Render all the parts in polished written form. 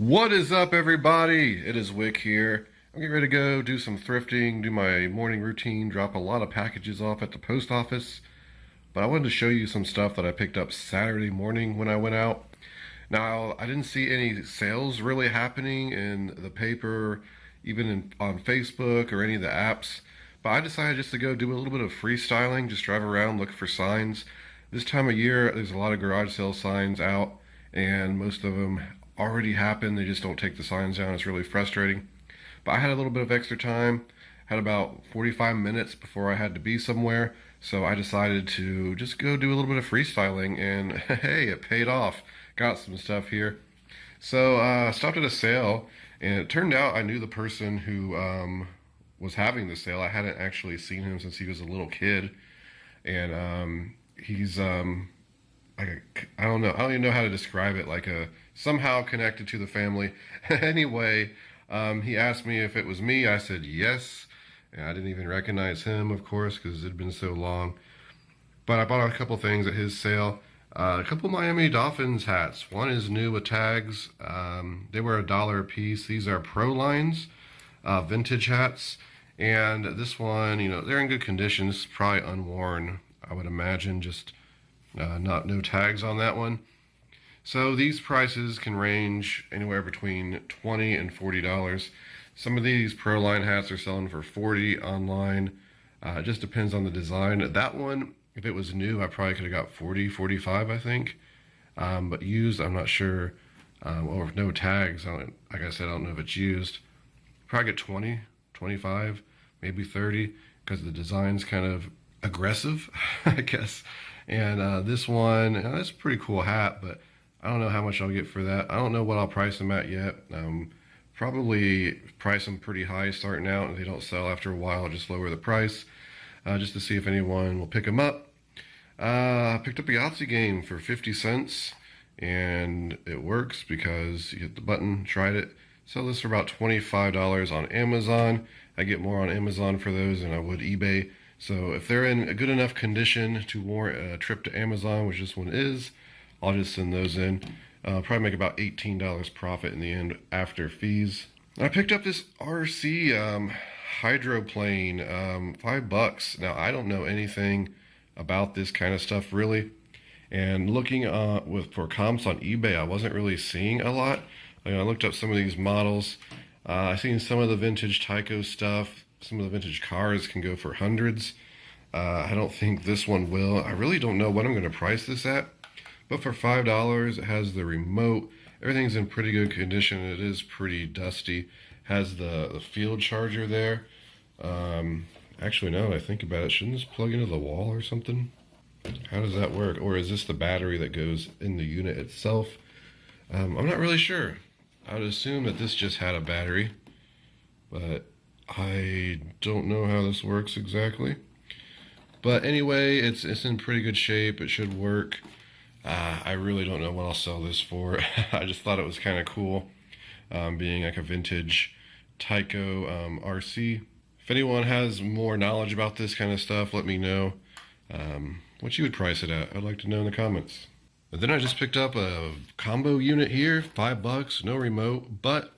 What is up, everybody? It is Wick here. I'm getting ready to go do some thrifting, do my morning routine, drop a lot of packages off at the post office. But I wanted to show you some stuff that I picked up Saturday morning when I went out. Now, I didn't see any sales really happening in the paper, even on Facebook or any of the apps. But I decided just to go do a little bit of freestyling, just drive around, look for signs. This time of year, there's a lot of garage sale signs out, and most of them already happened. They just don't take the signs down. It's really frustrating. But I had a little bit of extra time, had about 45 minutes before I had to be somewhere. So I decided to just go do a little bit of freestyling, and hey, it paid off. Got some stuff here. So I stopped at a sale, and it turned out I knew the person who was having the sale. I hadn't actually seen him since he was a little kid, and he's I don't know. I don't even know how to describe it. Like a somehow connected to the family. Anyway, he asked me if it was me. I said yes. And I didn't even recognize him, of course, because it had been so long. But I bought a couple things at his sale. A couple Miami Dolphins hats. One is new with tags. They were $1 a piece. These are Pro Lines, vintage hats. And this one, they're in good condition. This is probably unworn, I would imagine. Just no tags on that one. So these prices can range anywhere between $20 and $40. Some of these Proline hats are selling for $40 online. It just depends on the design. That one, if it was new, I probably could have got $40, $45, I think. But used, I'm not sure. Or with no tags, like I said, I don't know if it's used. Probably get 20, 25, maybe 30, because the design's kind of aggressive, I guess. And this one, that's a pretty cool hat, but I don't know how much I'll get for that. I don't know what I'll price them at yet. Probably price them pretty high starting out. If they don't sell after a while, I'll just lower the price just to see if anyone will pick them up. I picked up a Yahtzee game for 50 cents, and it works because you hit the button, tried it. Sell this for about $25 on Amazon. I get more on Amazon for those than I would eBay. So if they're in a good enough condition to warrant a trip to Amazon, which this one is, I'll just send those in. Probably make about $18 profit in the end after fees. I picked up this RC hydroplane, $5. Now I don't know anything about this kind of stuff really, and looking for comps on eBay, I wasn't really seeing a lot. I looked up some of these models. I've seen some of the vintage Tyco stuff. Some of the vintage cars can go for hundreds. I don't think this one will. I really don't know what I'm going to price this at. But for $5, it has the remote. Everything's in pretty good condition. It is pretty dusty. Has the field charger there. Actually, now that I think about it, shouldn't this plug into the wall or something? How does that work? Or is this the battery that goes in the unit itself? I'm not really sure. I would assume that this just had a battery, but I don't know how this works exactly. But anyway, it's in pretty good shape. It should work. I really don't know what I'll sell this for. I just thought it was kind of cool, being like a vintage Tyco RC. If anyone has more knowledge about this kind of stuff, let me know what you would price it at. I'd like to know in the comments. But then I just picked up a combo unit here, $5, no remote, but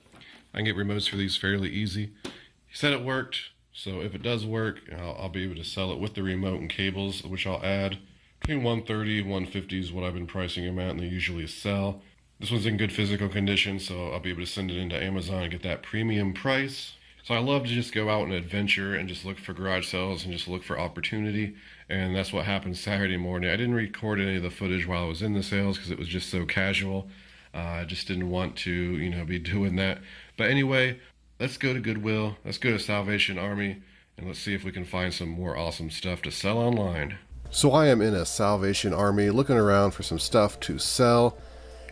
I can get remotes for these fairly easy. He said it worked, so if it does work, I'll be able to sell it with the remote and cables, which I'll add. Between $130 and $150 is what I've been pricing them at, and they usually sell. This one's in good physical condition, so I'll be able to send it into Amazon and get that premium price. So I love to just go out and adventure and just look for garage sales and just look for opportunity, and that's what happened Saturday morning. I didn't record any of the footage while I was in the sales because it was just so casual. I just didn't want to, be doing that. But anyway, let's go to Goodwill, let's go to Salvation Army, and let's see if we can find some more awesome stuff to sell online. So I am in a Salvation Army looking around for some stuff to sell,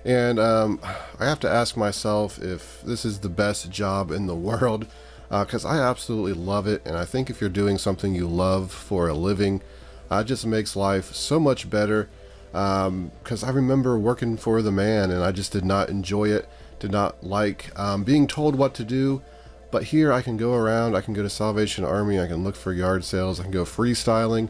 and I have to ask myself if this is the best job in the world, because I absolutely love it, and I think if you're doing something you love for a living, it just makes life so much better, because I remember working for the man and I just did not enjoy it, did not like being told what to do. But here I can go around, I can go to Salvation Army, I can look for yard sales, I can go freestyling,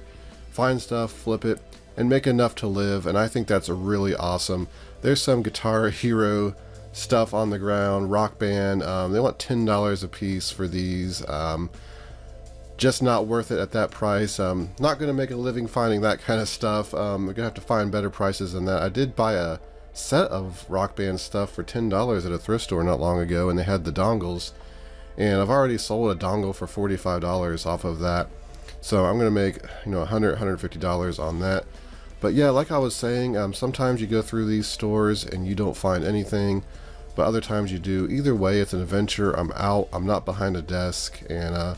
find stuff, flip it, and make enough to live, and I think that's really awesome. There's some Guitar Hero stuff on the ground, Rock Band. They want $10 a piece for these. Just not worth it at that price. Not going to make a living finding that kind of stuff. We're going to have to find better prices than that. I did buy a set of Rock Band stuff for $10 at a thrift store not long ago, and they had the dongles. And I've already sold a dongle for $45 off of that. So I'm going to make, $100, $150 on that. But yeah, like I was saying, sometimes you go through these stores and you don't find anything, but other times you do. Either way, it's an adventure. I'm out. I'm not behind a desk, and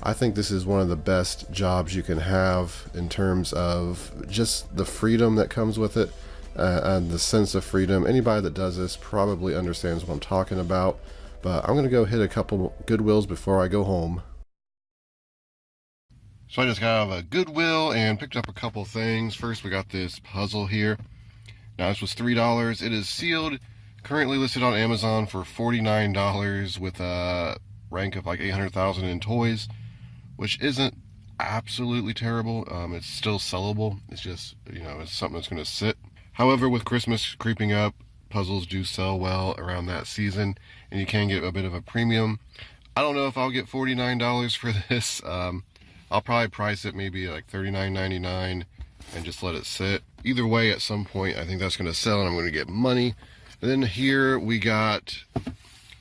I think this is one of the best jobs you can have in terms of just the freedom that comes with it, and the sense of freedom. Anybody that does this probably understands what I'm talking about, but I'm going to go hit a couple Goodwills before I go home. So I just got out of a Goodwill and picked up a couple things. First, we got this puzzle here. Now, this was $3. It is sealed, currently listed on Amazon for $49 with a rank of like 800,000 in toys, which isn't absolutely terrible. It's still sellable. It's just, it's something that's going to sit. However, with Christmas creeping up, puzzles do sell well around that season, and you can get a bit of a premium. I don't know if I'll get $49 for this. I'll probably price it maybe like $39.99 and just let it sit. Either way, at some point, I think that's going to sell and I'm going to get money. And then here we got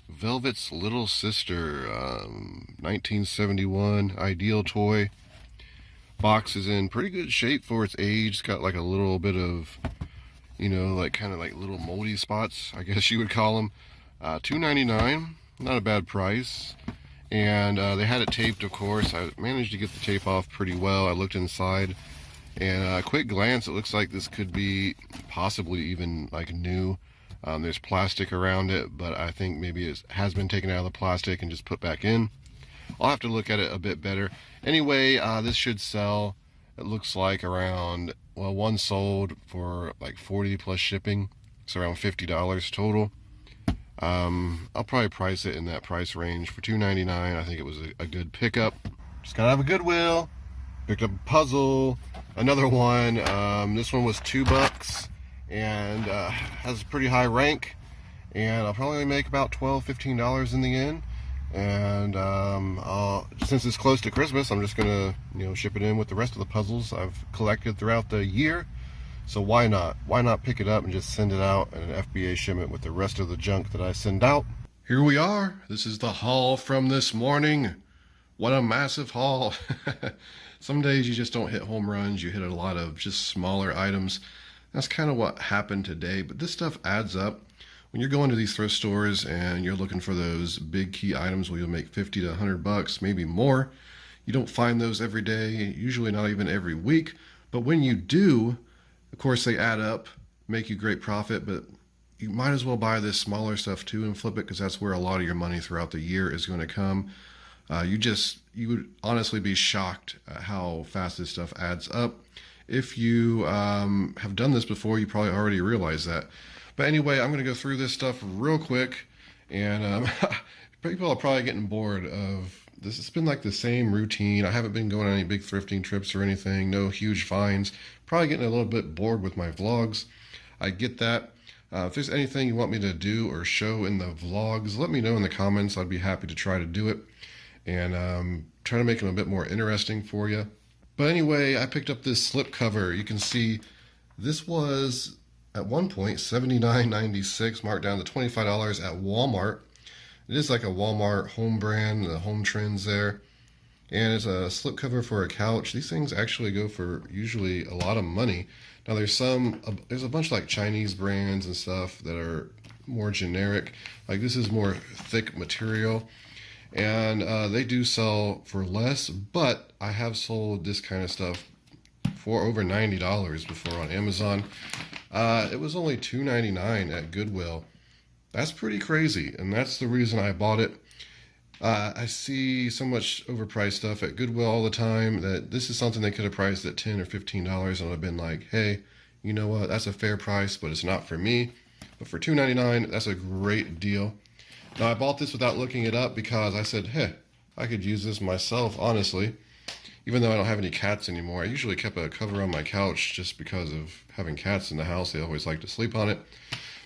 Velvet's Little Sister, 1971 ideal toy. Box is in pretty good shape for its age. It's got like a little bit of, kind of like little moldy spots, I guess you would call them. $2.99, not a bad price. And they had it taped, of course. I managed to get the tape off pretty well. I looked inside, and at a quick glance, it looks like this could be possibly even like new. There's plastic around it, but I think maybe it has been taken out of the plastic and just put back in. I'll have to look at it a bit better. Anyway, this should sell, it looks like around, one sold for like 40 plus shipping. It's around $50 total. I'll probably price it in that price range for $2.99. I think it was a good pickup. Just got out of a Goodwill. Picked up a puzzle, another one. This one was $2 and has a pretty high rank, and I'll probably make about $12, $15 in the end. And since it's close to Christmas, I'm just gonna ship it in with the rest of the puzzles I've collected throughout the year. So why not pick it up and just send it out in an FBA shipment with the rest of the junk that I send out. Here we are. This is the haul from this morning. What a massive haul. Some days you just don't hit home runs. You hit a lot of just smaller items. That's kind of what happened today, but this stuff adds up. When you're going to these thrift stores and you're looking for those big key items where you'll make 50 to 100 bucks, maybe more, you don't find those every day, usually not even every week. But when you do, of course, they add up, make you great profit, but you might as well buy this smaller stuff too and flip it, because that's where a lot of your money throughout the year is going to come. You would honestly be shocked at how fast this stuff adds up. If you have done this before, you probably already realize that. But anyway, I'm going to go through this stuff real quick, and people are probably getting bored of this. It's been like the same routine. I haven't been going on any big thrifting trips or anything, no huge finds. Probably getting a little bit bored with my vlogs. I get that. If there's anything you want me to do or show in the vlogs, let me know in the comments. I'd be happy to try to do it and try to make them a bit more interesting for you. But anyway, I picked up this slip cover. You can see this was at one point $79.96, marked down to $25 at Walmart. It is like a Walmart home brand, the home trends there. And it's a slip cover for a couch. These things actually go for usually a lot of money. Now there's a bunch of like Chinese brands and stuff that are more generic. Like this is more thick material, and they do sell for less, but I have sold this kind of stuff for over $90 before on Amazon. It was only $2.99 at Goodwill. That's pretty crazy, and that's the reason I bought it. I see so much overpriced stuff at Goodwill all the time that this is something they could have priced at $10 or $15, and I've been like, hey, you know what, that's a fair price, but it's not for me. But for $2.99, that's a great deal. Now, I bought this without looking it up because I said, hey, I could use this myself, honestly. Even though I don't have any cats anymore, I usually kept a cover on my couch just because of having cats in the house. They always like to sleep on it.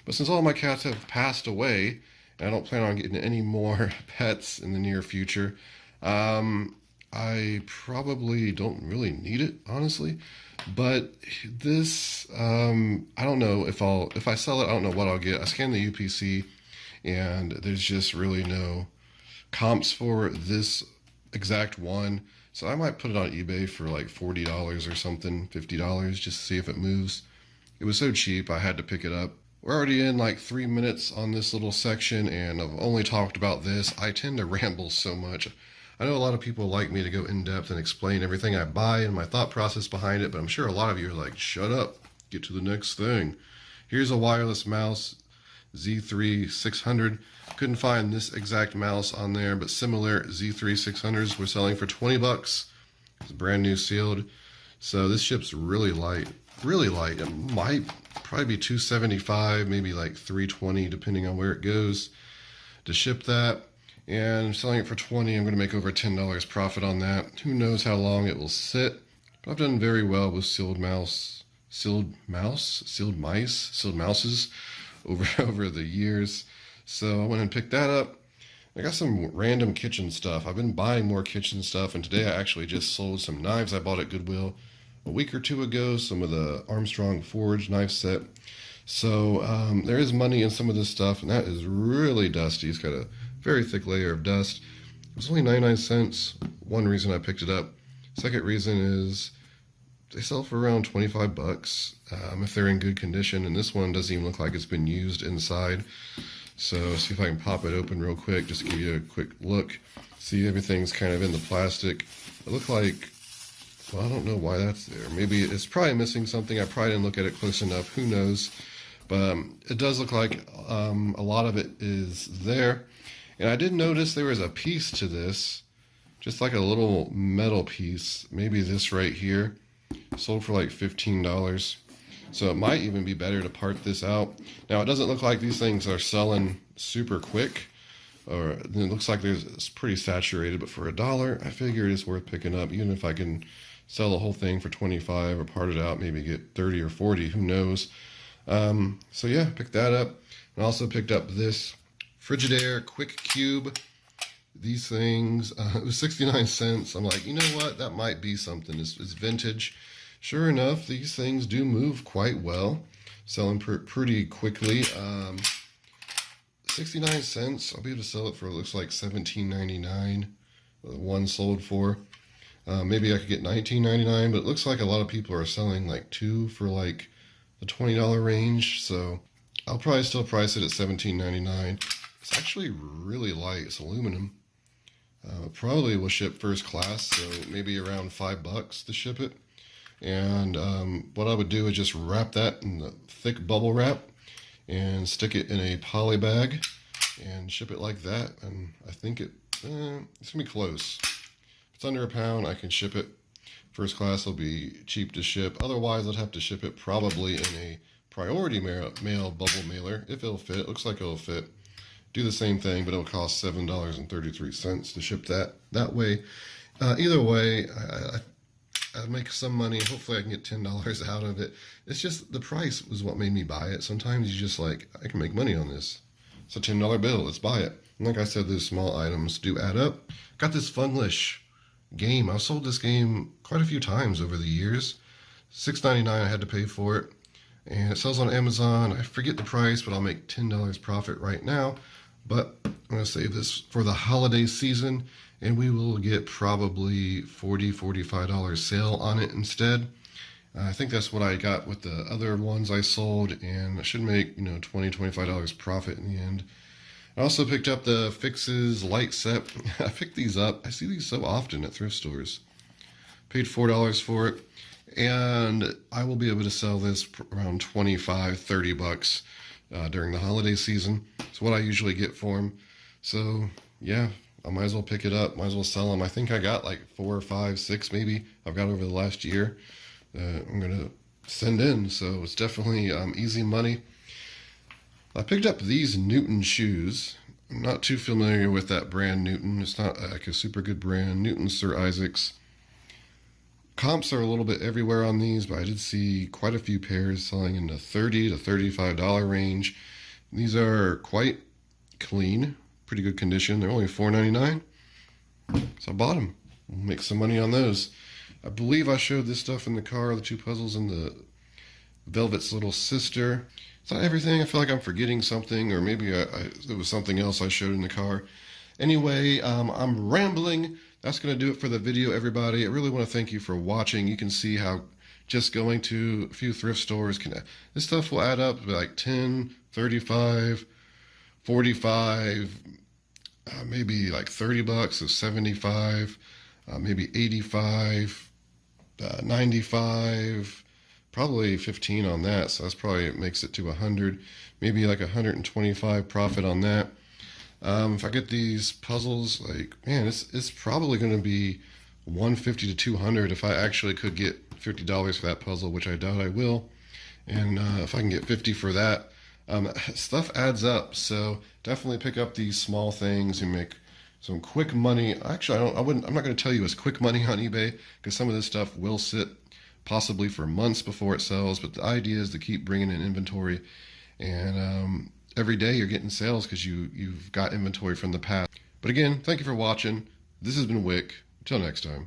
But since all my cats have passed away, and I don't plan on getting any more pets in the near future, I probably don't really need it, honestly. But this, I don't know if I sell it, I don't know what I'll get. I scanned the UPC, and there's just really no comps for this exact one. So I might put it on eBay for like $40 or something, $50, just to see if it moves. It was so cheap, I had to pick it up. We're already in like 3 minutes on this little section, and I've only talked about this. I tend to ramble so much. I know a lot of people like me to go in depth and explain everything I buy and my thought process behind it, but I'm sure a lot of you are like, shut up, get to the next thing. Here's a wireless mouse, Z3 600. Couldn't find this exact mouse on there, but similar Z3 600s were selling for 20 bucks. It's brand new sealed. So this ship's really light, really light. It might probably be 275, maybe like 320, depending on where it goes to ship that. And I'm selling it for 20. I'm going to make over $10 profit on that. Who knows how long it will sit. But I've done very well with sealed mice over the years. So I went and picked that up. I got some random kitchen stuff. I've been buying more kitchen stuff, and today I actually just sold some knives I bought at Goodwill a week or two ago, some of the Armstrong Forge knife set. So there is money in some of this stuff, and that is really dusty. It's got a very thick layer of dust. It was only 99 cents. One reason I picked it up. Second reason is they sell for around 25 bucks if they're in good condition, and this one doesn't even look like it's been used inside. So see if I can pop it open real quick, just to give you a quick look. See, everything's kind of in the plastic. It looked like, well, I don't know why that's there. Maybe it's probably missing something. I probably didn't look at it close enough. Who knows? But it does look like a lot of it is there. And I did notice there was a piece to this, just like a little metal piece. Maybe this right here, sold for like $15. So it might even be better to part this out. Now, it doesn't look like these things are selling super quick, or it looks like it's pretty saturated, but for $1, I figure it's worth picking up, even if I can sell the whole thing for 25 or part it out, maybe get 30 or 40, who knows. So yeah, picked that up. And also picked up this Frigidaire Quick Cube. These things, it was 69 cents. I'm like, you know what, that might be something. It's vintage. Sure enough, these things do move quite well, selling pretty quickly. 69 cents. I'll be able to sell it for, it looks like $17.99. One sold for. Maybe I could get $19.99, but it looks like a lot of people are selling like two for like the $20 range. So I'll probably still price it at $17.99. It's actually really light. It's aluminum. Probably will ship first class, so maybe around $5 to ship it. And what I would do is just wrap that in the thick bubble wrap and stick it in a poly bag and ship it like that. And I think it's gonna be close. If it's under a pound, I can ship it. First class will be cheap to ship. Otherwise, I'd have to ship it probably in a priority mail bubble mailer if it'll fit. Looks like it'll fit. Do the same thing, but it'll cost $7.33 to ship that way. Either way, I'd make some money. Hopefully I can get $10 out of it. It's just the price was what made me buy it. Sometimes you just like, I can make money on this. It's a $10 bill. Let's buy it. And like I said, those small items do add up. Got this Funglish game. I've sold this game quite a few times over the years. $6.99 I had to pay for it. And it sells on Amazon. I forget the price, but I'll make $10 profit right now. But I'm going to save this for the holiday season, and we will get probably $40, $45 sale on it instead. I think that's what I got with the other ones I sold, and I should make, $20, $25 profit in the end. I also picked up the Fixes light set. I picked these up. I see these so often at thrift stores. Paid $4 for it, and I will be able to sell this around 25, 30 bucks during the holiday season. It's what I usually get for them. So yeah, I might as well pick it up, might as well sell them. I think I got like 4, 5, 6 maybe I've got over the last year. I'm gonna send in, so it's definitely easy money. I picked up these Newton shoes. I'm not too familiar with that brand Newton. It's not like a super good brand. Newton Sir Isaacs. Comps are a little bit everywhere on these, but I did see quite a few pairs selling in the $30 to $35 range. These are quite clean, pretty good condition. They're only $4.99, so I bought them. We'll make some money on those. I believe I showed this stuff in the car, the 2 puzzles and the Velvet's little sister. It's not everything. I feel like I'm forgetting something, or maybe there was something else I showed in the car. Anyway, I'm rambling. That's going to do it for the video, everybody. I really want to thank you for watching. You can see how just going to a few thrift stores this stuff will add up to like 10, 35, 45, maybe like $30, so 75, maybe 85, 95, probably 15 on that. So that's probably makes it to 100, maybe like 125 profit on that. If I get these puzzles, like, man, it's probably going to be 150 to 200 if I actually could get $50 for that puzzle, which I doubt I will. And if I can get 50 for that, stuff adds up. So definitely pick up these small things and make some quick money. Actually, I'm not going to tell you it's quick money on eBay, because some of this stuff will sit possibly for months before it sells. But the idea is to keep bringing in inventory, and every day you're getting sales because you've got inventory from the past. But again, thank you for watching. This has been Wick. Until next time.